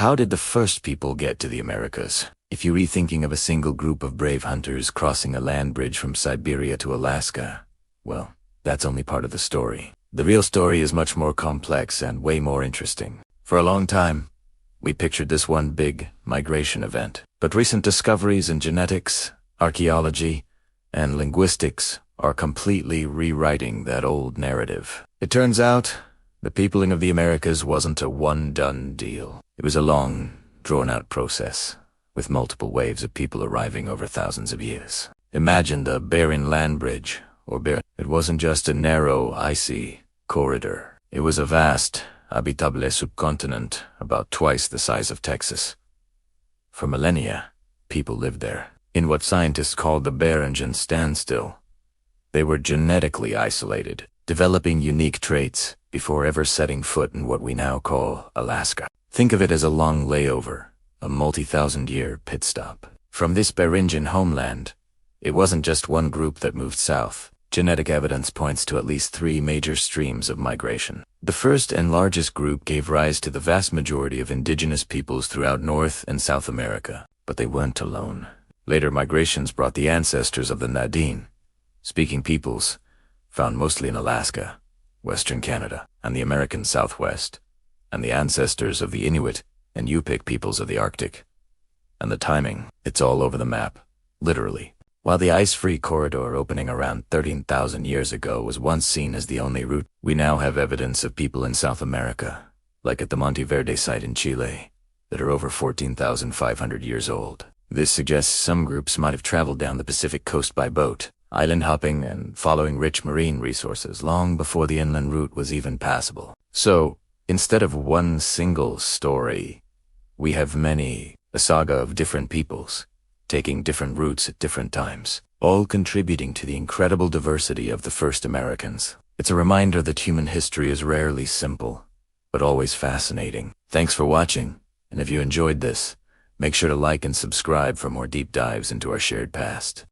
How did the first people get to the Americas? If you're rethinking of a single group of brave hunters crossing a land bridge from Siberia to Alaska, well, that's only part of the story. The real story is much more complex and way more interesting. For a long time, we pictured this one big migration event. But recent discoveries in genetics, archaeology, and linguistics are completely rewriting that old narrative. It turns out, the peopling of the Americas wasn't a one-done deal. It was a long, drawn-out process, with multiple waves of people arriving over thousands of years. Imagine the Bering Land Bridge, or It wasn't just a narrow, icy corridor. It was a vast, habitable subcontinent about twice the size of Texas. For millennia, people lived there, in what scientists called the Beringen Standstill. They were genetically isolated, developing unique traits before ever setting foot in what we now call Alaska. Think of it as a long layover, a multi-thousand-year pit stop. From this Beringen homeland, it wasn't just one group that moved south. Genetic evidence points to at least 3 major streams of migration. The first and largest group gave rise to the vast majority of indigenous peoples throughout North and South America, but they weren't alone. Later migrations brought the ancestors of the Nadine-speaking peoples, found mostly in Alaska, Western Canada, and the American Southwest, and the ancestors of the Inuit and Yupik peoples of the Arctic. And the timing, it's all over the map, literally. While the ice-free corridor opening around 13,000 years ago was once seen as the only route, we now have evidence of people in South America, like at the Monte Verde site in Chile, that are over 14,500 years old. This suggests some groups might have traveled down the Pacific coast by boat, island hopping and following rich marine resources long before the inland route was even passable. So, instead of one single story, we have many, a saga of different peoples, taking different routes at different times, all contributing to the incredible diversity of the first Americans. It's a reminder that human history is rarely simple, but always fascinating. Thanks for watching, and if you enjoyed this, make sure to like and subscribe for more deep dives into our shared past.